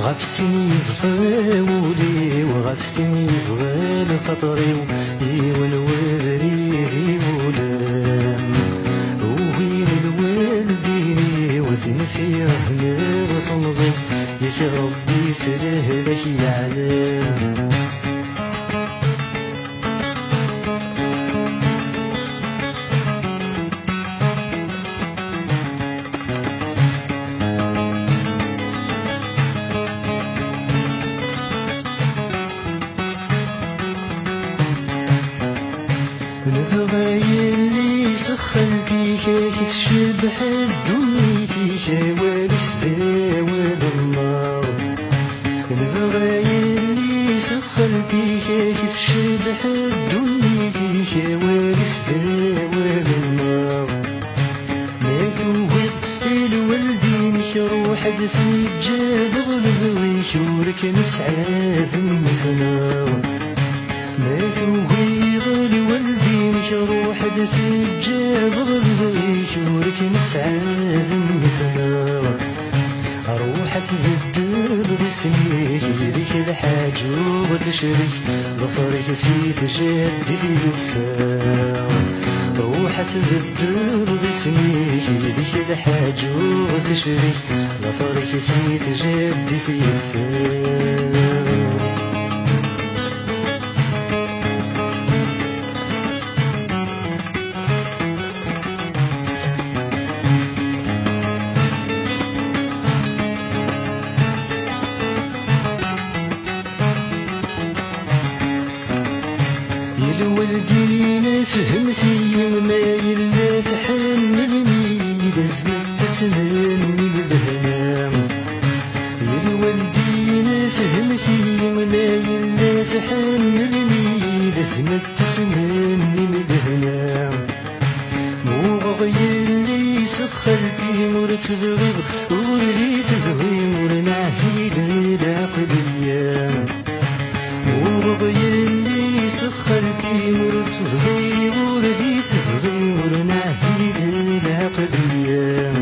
غفتني بطاولي وغفتني بغال خطري ويون وبريدي ولام وين الوالديني وزن في رهنا وتنظم يا ربي سلهلك يعلم نبغي سخنتي كيف تشبح دنيتي كوالس داود النار نبغي سخنتي كيف تشبح دنيتي كوالس داود النار ما توهب الوالدين روح في الجبل بغيك ورك نسعاد مثنار ما توهب الوالدين روح في الجبل بغيك ورك نسعاد مثنار روح تبدل باسميك يديك الحاج وتشريك ظفرك تجدد الوفاء روح تبدل باسميك يديك الحاج وتشريك ظفرك تجدد الوفاء الوالدين فهمتي ما يلا تحملني لازم تتمني البهنام الوالدين فهمتي ما يلا تحملني لازم تتمني البهنام مو غير لي سخرتي مرتبغي وريت تبغي ورنعتي للعقلية مو غير سخرتي مرتبغي وردي تبغي ورنعتي للعقلية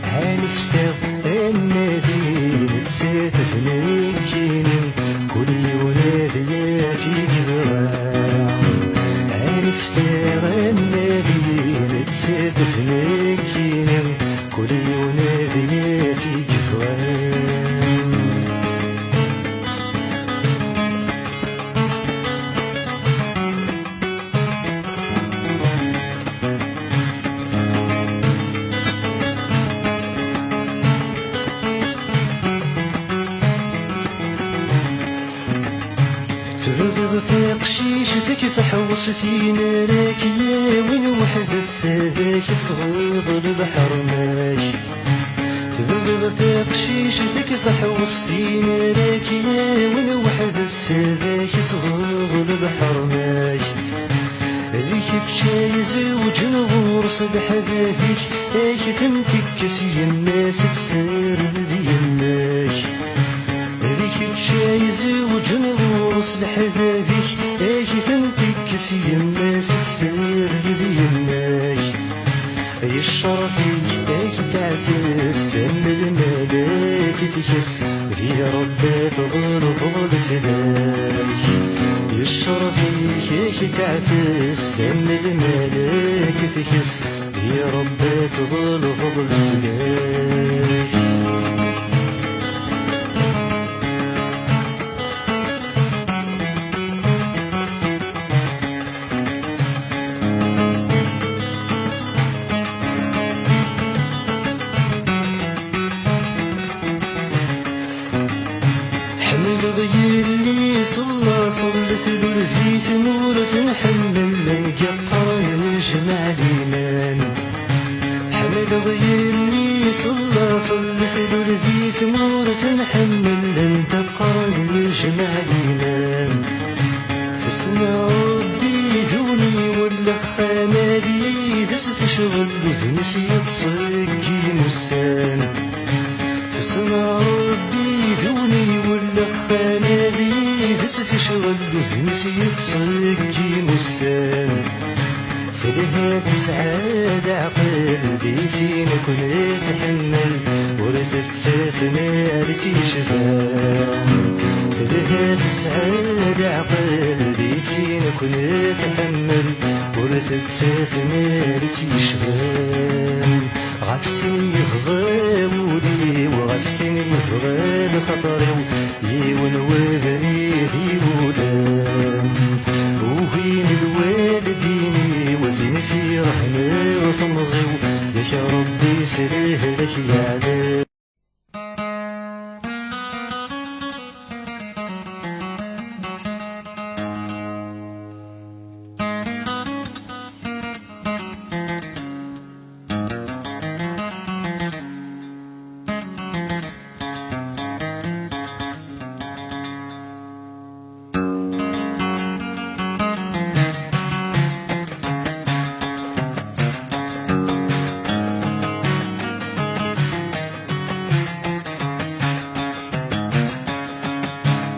عرفت النادي تساتفني كينم كل ولادي في كبرام عرفت النادي تساتفني كينم كل ولادي في كبرام تبغض في قشيشتك تحوصتي نارك يا وين وحد السادك تغيض البحر ماشي تبغض في قشيشتك تحوصتي نارك يا وين وحد السادك تغيض البحر ماشي ذيك بشاي زوج نغور صدح ذاك ايك تنتكس الناس تثير ذي الناش ذيك بشاي زوج نغور صدح ذاك ايك تنتكس الناس تثير ذي الناش اي الشرفيك ايك تعتس ام الملاك تكس ذي ربي تغلط لسداك يشرفيك ايك تعتس ام الملاك تكس يا ربي تظل فضل سداك غير لي صلت له في ثمورة نحمل القطر يجمع الإيمان حمل غير لي صلت له في ثمورة نحمل القطر يجمع الإيمان تسمع ربي ذوني ولا خانالي تشغل بذنسي تصقي مسان تسمع ربي ذوني ولا خانالي تشغل بذنسي تصقي مسان فلها تسعاد عقل ذي سينك ونتحمل ورثت تتسافنا تيشبان تلهى تسعد عقل دي زين كون تحمل ورث تتسافنا تيشبان غفسين يفضى مولي وغفسين يفضى بخطري يون وبريد يولان وين الوالدين وفين في رحمة وثمزي يا ربي سريه لك يا عذاب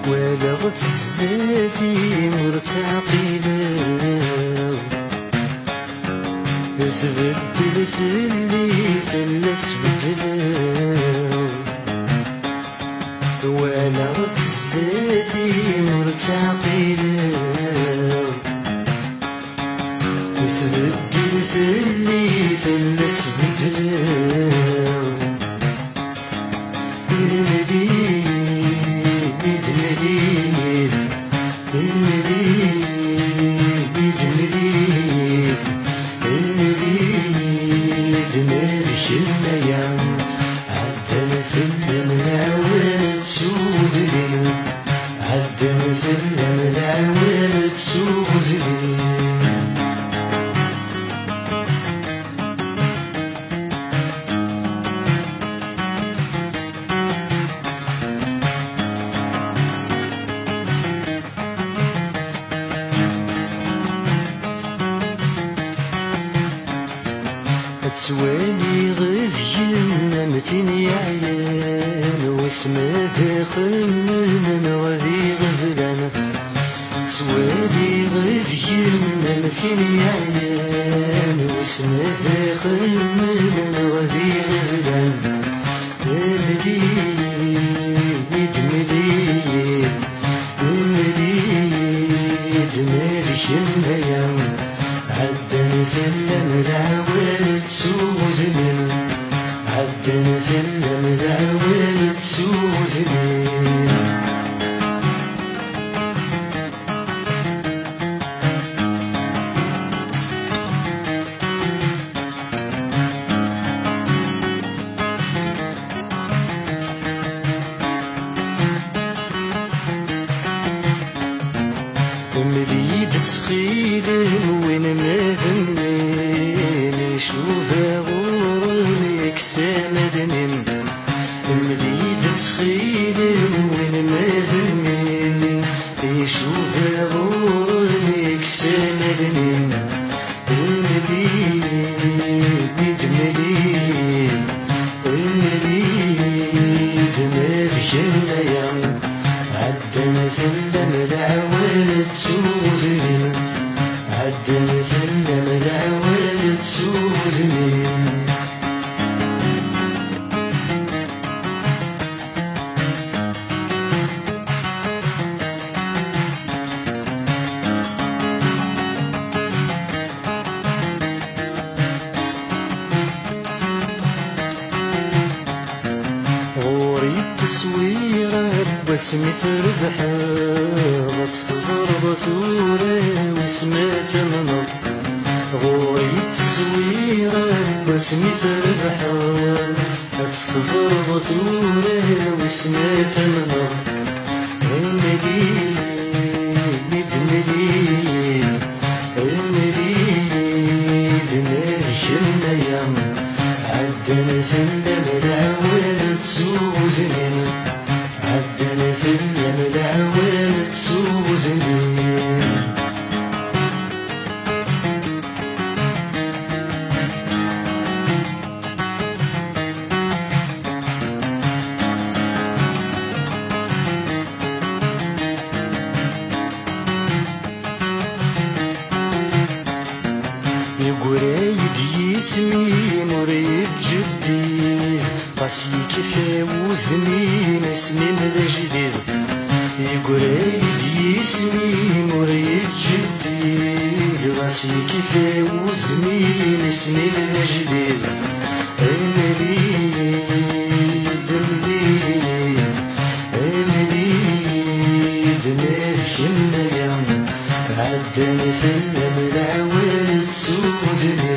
ولغت سلاتي مرتعقلة تبدل في الليل فلس بدلاو ولغت سلاتي مرتعقلة تبدل في الليل فلس بدلاو تسوالي غزين متين يعيان واسمه داخل من غذي غفلان تسوالي غزين متين يعيان واسمه داخل من غذي غفلان مليد مليد مليد مالك الميام عدن في المراول تسوزني عدن في المراول تسوزني مليد تخيلم وين ما ذنين شوفها غورني كسامدني مليد تخيلم وين ما ذنين شوفها غورني كسامدني مليد مليد مليد مالك الميام عدن في المراول تسوزني عدن في المراول تسوزني غوري التصويرة باسمي تربحها غتزرب ثورة واسمها تمنط غوري التصويرة باسمي تربحها غتزرب ثورة واسمها تمنط مليد مليد مليد مالك الميام عدن في المراول تسوزني عدن في المراول تسوزني يقريد يسمين وريد جدي غاسي كيفي وذني نسمي من جديد يقريد يسمي مريد جديد غاسي كيفي وذني نسمي من جديد عدني في الملعون تسودني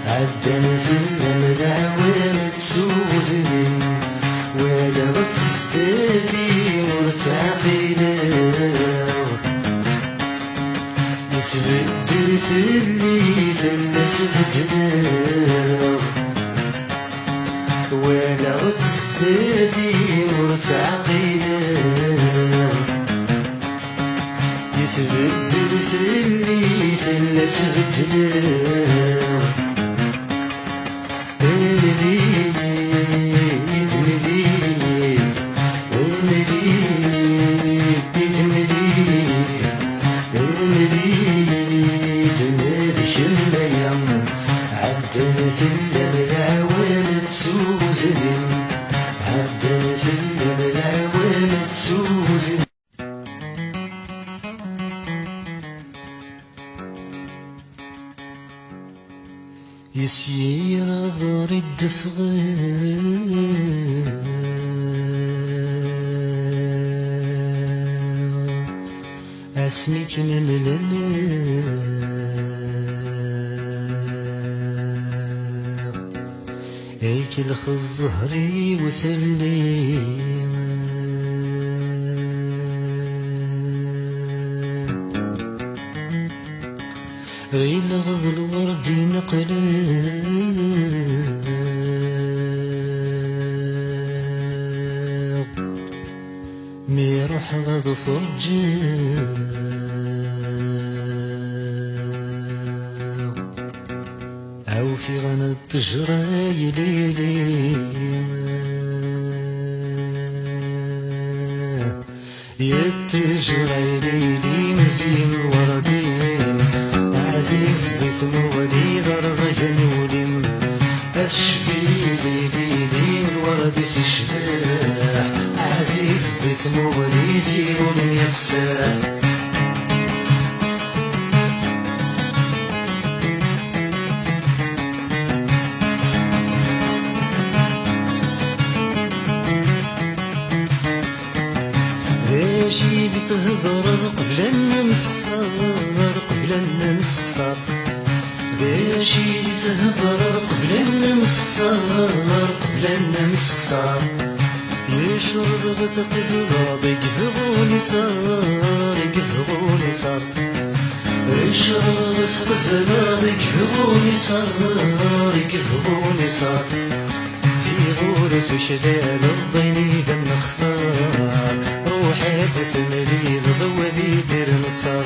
عدني في الملعون تسودني ولا غتستدي مرتاقينا يتبدل في الليل الناس بدنا ولا غتستدي مرتاقينا يتبدل في الليل الناس بدنا عدني في الملعون تسوزني عدني في الملعون تسوزني يسير ضر الدفغ اسمك مملل يكلخ الزهري وفلي غيل غض الورد نقلي ميروح غض فرجي أو في غنى التجرى ليلي يتجرى ليلي مزين وردين عزيز بيت مولي درزة نولم أشبي ليلي الورد سشباح عزيز بيت مولي زين يقسى شي تهضر قبل النمس قصار قبل النمس قصار ذا شي تهضر قبل النمس قصار قبل النمس قصار يشرب بتقبل يقهغوني صار يقهغوني صار يشرب بتقبل يقهغوني صار يقهغوني صار زيغور في شلال الضيني دم اختار روحي تثملي ضوذي دير نتصار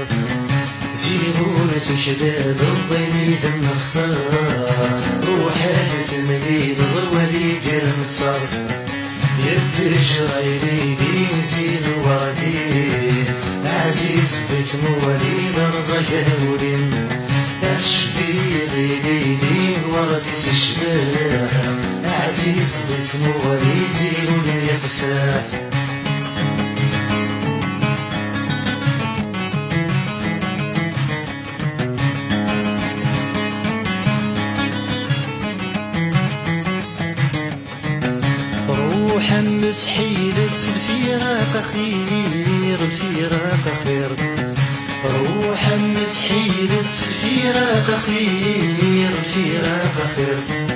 زيغور في شلال الضيني دم اختار روحي تثملي ضوذي دير نتصار يتجرى ليلي مزين وردي عزيز بيت موالي درزة نولين أشبي ليلي الورد سشباح عزيز بيت موالي زين يقساح روحا متحيلة الفراق خير الفراق خير روحا متحيلة الفراق خير الفراق خير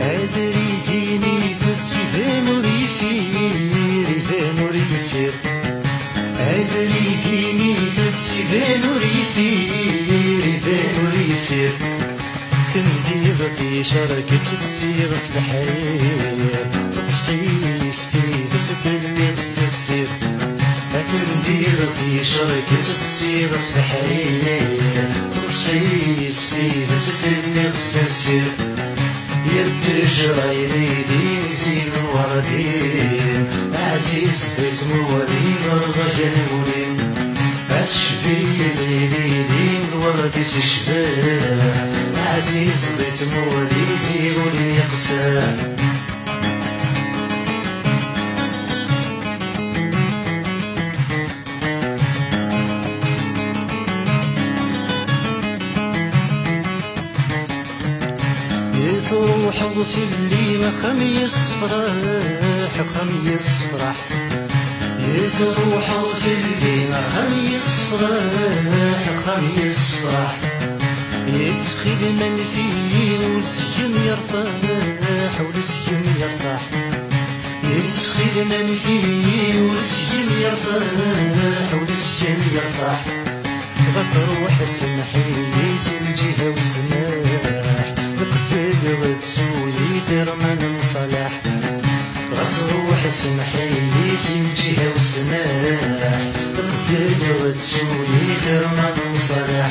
أبريديني تتفان ريفير يفان ريفير أبريديني تتفان ريفير يفان ريفير تنديضتي شركة تسير الحرير تطفي سكيد تتلمي تستفير تنديضتي شركة تسير الحرير تطفي سكيد تتلمي تستفير يتجرى ليلي مزين وردين عزيز بيت موالي درزة نولين أشبي ليلي الورد سشباح عزيز بيت موالي زين يقسى في الليل خميس فرح يزروح في الليل خميس فرح يتخذ من فيه والسجن يرتاح يتخذ من فيه والسجن يرتاح غصروح سمحيت الجهة والسماح نقبل غتسوي ثرمان صلاح غصروح سمحيت الجهة والسماح نقبل غتسوي ثرمان صلاح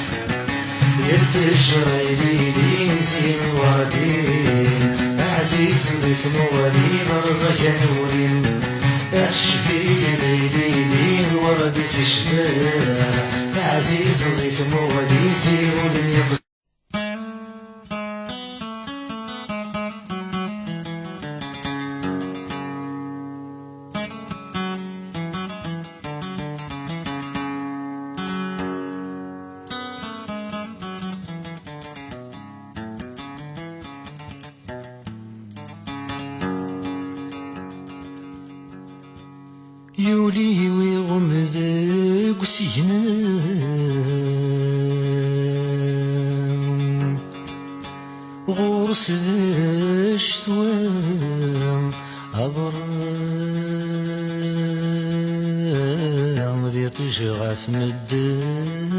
يرتجري ليلي نسين وردين عزيز ضيف موالين رزق نورين أشبي ليلي الورد سشباح عزيز ضيف موالين زيرو لم يقصد يولي ويغمذ قسينا غورس الشتوى عبران ذي تشغف مدان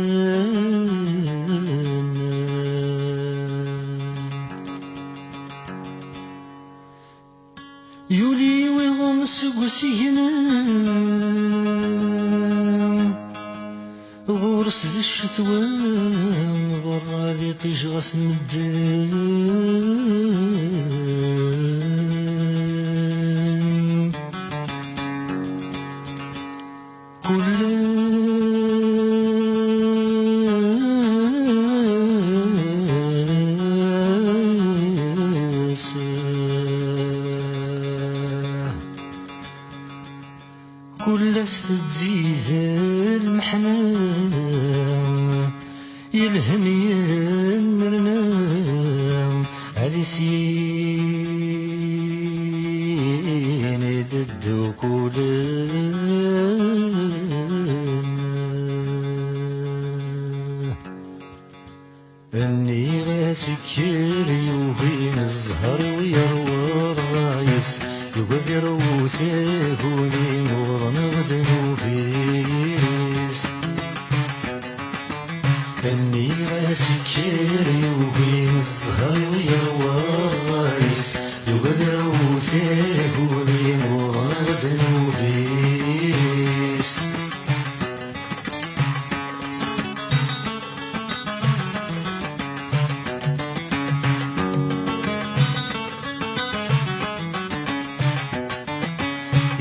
يولي ويغمس قسينا غورس ذي الشتوى برا ذي تشغف مدان كل كل استتزيز المحنة يلهم ينرنا عريسين يددو كلنا أني غاسكر يوبين الزهر ويروى الرايس يقدر وثاهوني مغرن غدنو فيس أني غاسكر يوبين الزهر ويروى الرايس يقدر وثاهوني مغرن غدنو فيس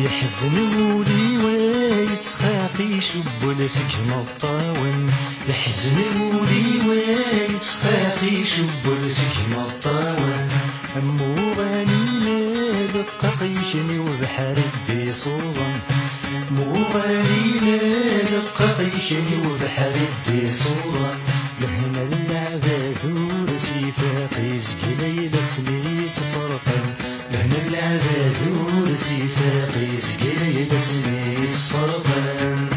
يحزنولي ويتخاقي شب لسكن الطاون يحزنولي ويتخاقي شب لسكن الطاون أمو غانينا بقاقيشني وبحر الدي صوضا مو غانينا بقاقيشني وبحر الدي صوضا لهنا العباد ورسي فاقي زقليل سميت فرقا لهنا العباد ورسي فاقي زقليل سميت فرقا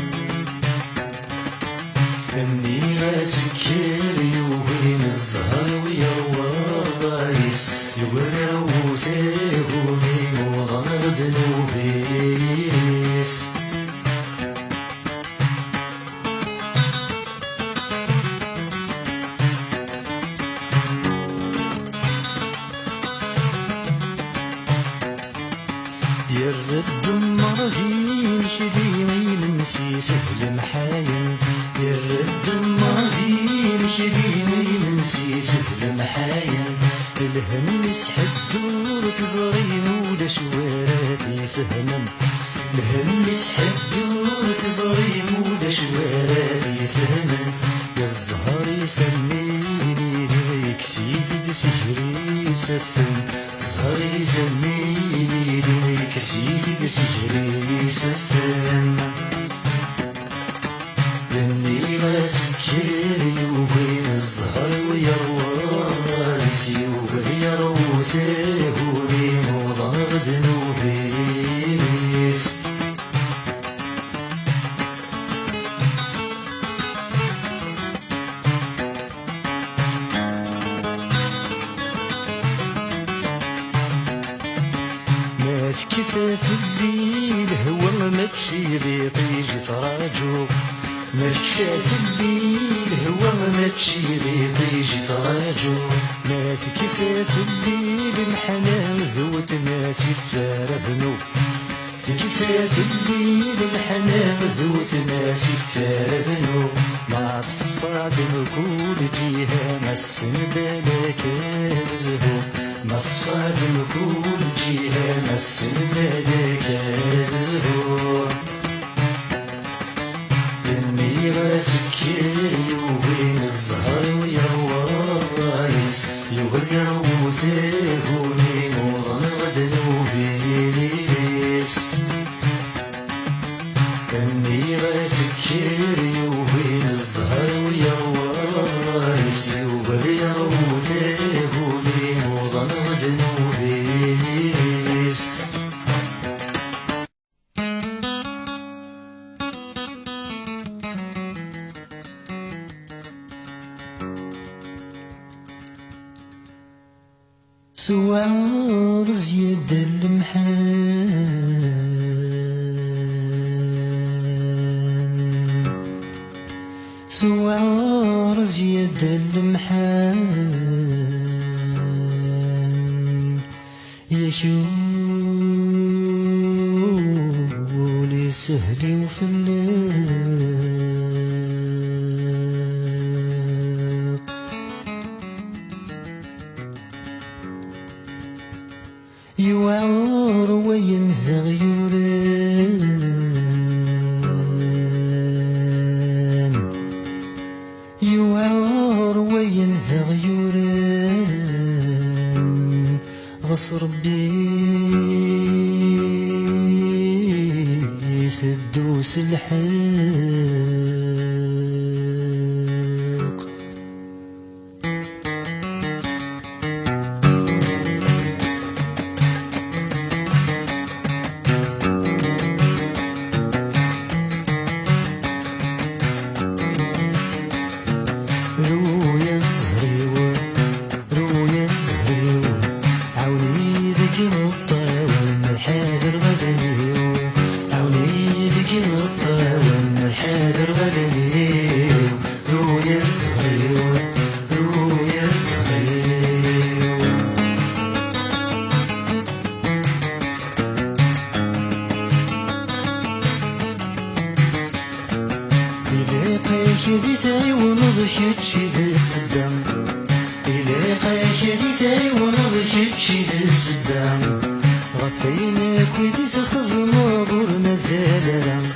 أني غاسكر يوهين الزهر ويروى الرايس يقدر وثاهوني وضن غدنو بيس يرد مرضين شبيني منسي سهل محاين يرد مرضين شبيني منسي سهل محاين الهم يسحب دور تزرين ولا شواراتي فهمن الهم يسحب دور تزرين ولا شواراتي فهمن يا الزهر يسميني ليك سيفد سحري سفن الزهر يسميني ليك سيفد سحري سفن لاني غاسكر يوبين الزهر ويروى راسي وغير وثاني تكفى في الليل هو ما تشي ذي طيجي تراجو ما تكفى في الليل هو ما تشي ذي طيجي تراجو ما تكفى في الليل الحنان زوت ما سفار بنو تكفى في الليل الحنان زوت ما سفار بنو ما تصفى دمكول جيها ما السنبالك الزهو ما صفى دمكول جيها ما السنبالك الزهو إني غاسكي وين الزهر ويروى الرايس يغير وثيهوني وظن غدنو بيريس إني غاسكي وين الزهر ويروى الرايس يغير وثيهوني وظن غدنو بيريس سوار زياد المحان سوار زياد المحان يشولي سهلي وفلاق يوعر وينزغ يوران يوعر وينزغ يوران غصر بيث الدوس الحاق شدي تعيون ضشيت شي ذا السبام إلي قاشدي تعيون ضشيت شي ذا السبام غفينك ويدي تخذ ماضور مازال رام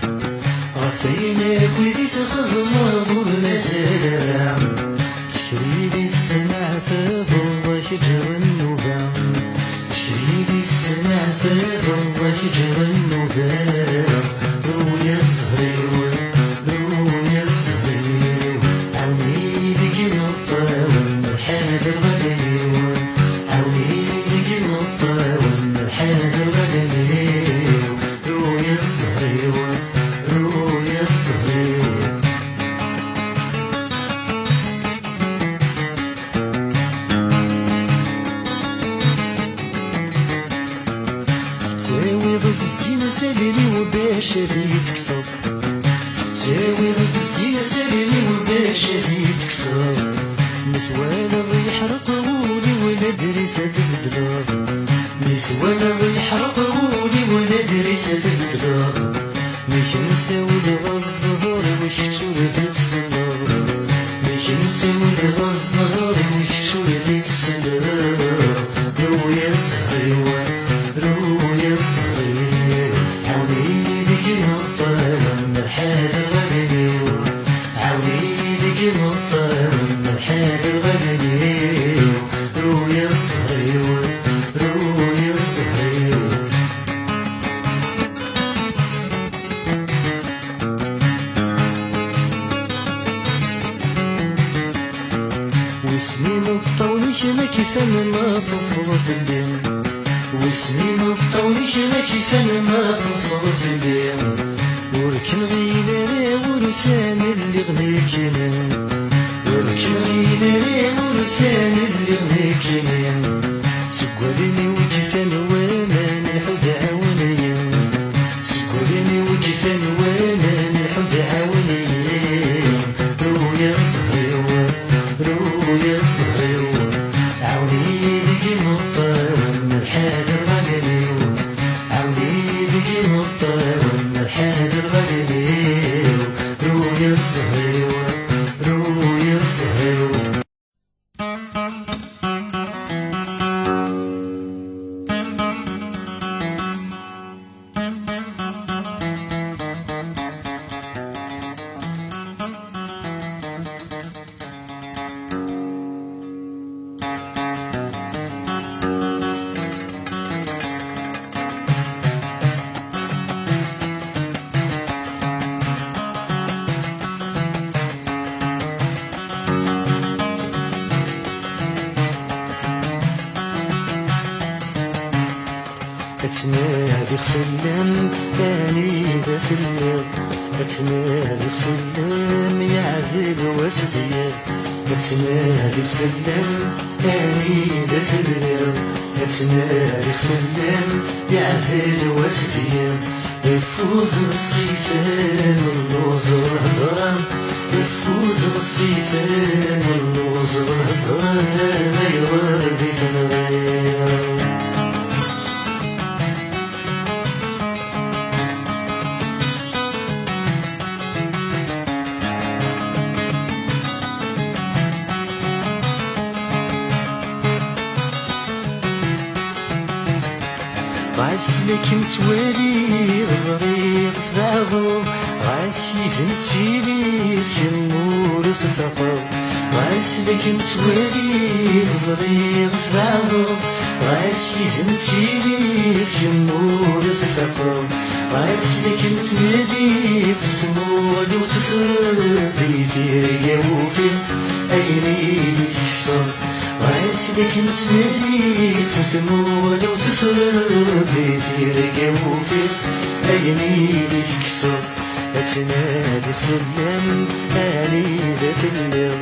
غفينك ويدي تخذ ماضور مازال رام تشريلي السمع فبالله شجر النوبام تشريلي السمع فبالله شجر النوبام رويا الزهري ساليني وباش هذي تكسر تساوي ضد الزينة ساليني وباش هذي تكسر مثوانا يحرق غولي ولا دريسة تبدلار مثوانا يحرق غولي ولا دريسة تبدلار مش نساوي الغزهار وش تشورد السنار مش نساوي الغزهار وش تشورد السنار رويا الزهري رويا الزهري عونيدك مطرم الحال الغني عونيدك مطرم الحال الغني رويا الزهري رويا الزهري وسنين الطول شلا كيفان ما تصرف الليل وسنين الطول شلا كيفان ما تصرف الليل ولكن غينا ورثان اللي غنيكنا ولكن غينا ورثان اللي غنيكنا سقوالني وكيفان وامان الحدع أتنادي خلان أني ذا في الليل، أتنادي خلان يعذب واسديال، أتنادي خلان أني ذا في الليل، أتنادي خلان يعذب واسديال. يفوز الصيفان واللوز والهضران، يفوز الصيفان واللوز والهضران، ما يغادي تنغير. غاسلك متوالي غزريق تبعضو، غاسي ثنتيلي كنور تفقو، غاسلك متوالي غزريق تبعضو، غاسي ثنتيلي كنور تفقو، غاسلك متنادي بثمول وتفردي في رقاوفي أيني تكسر، غاسلك متنادي تثمول وتفردي في رقاوفي أيني تكسر. أتنادي خلان أني ذا في الليل،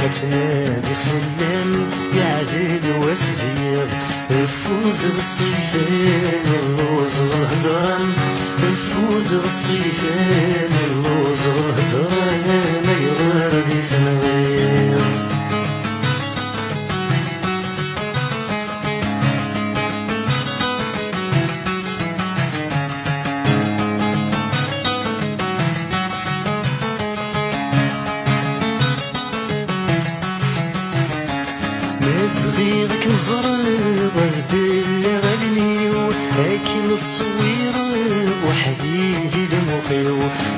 أتنادي خلان يعدل واسدير. يفوز الصيفان اللوز والهضران، يفوز الصيفان اللوز والهضران، ما يغادي تنغير. نبغيك نزرق باللي غنيو، لكن تصوير وحديدي لمخيو.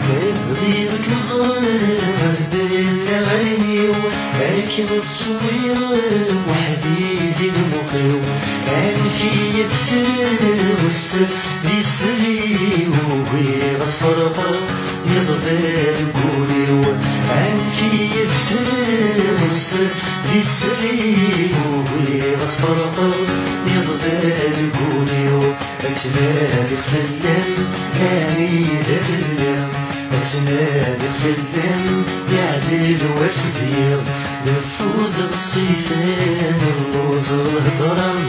نبغيك نزرق باللي غنيو، لكن تصوير وحديدي لمخيو. كان في يدفر والسر دي سري وهي غتفرقر يضبر قوليو. كان في يدفر والسر دي سري وهي غتفرقر يضبر قوليو. أتنادي خلان أني ذا في الليل، أتنادي خلان يعدل واسدير. يفوز الصيفان اللوز والهضران،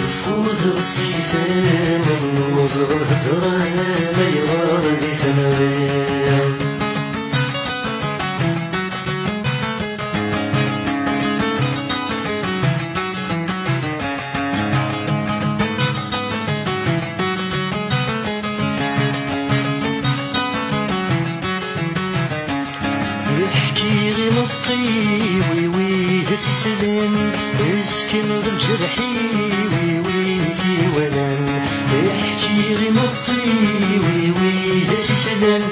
يفوز الصيفان اللوز والهضران، ما يغادي تنغير. يحكي غي نطي ويوي تسلم، يسكن بالجرحي ويوي ولان. يحكي غي نطي ويوي تسلم،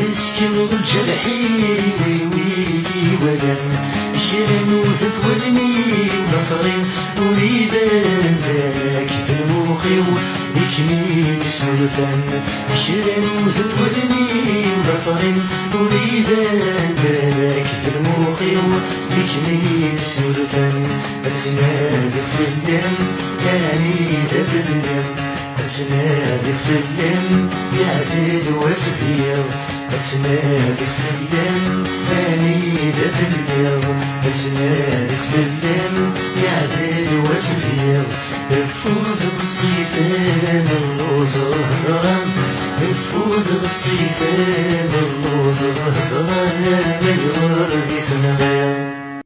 يسكن بالجرحي ويوي ولان. شرن وتتولني ونفرين وريبان بالك في المخي يكمي سلفان. شرن وتتولني ونفرين وريبان بالك في المخي يكمي سلفان. أتنادي خلان أني ذا في الليل، أتنادي خلان يعدل واسدير. أتنادي خلان أني ذا في الليل، أتنادي خلان يعدل واسدير. يفوز الصيفان اللوز والهضران، يفوز الصيفان اللوز والهضران.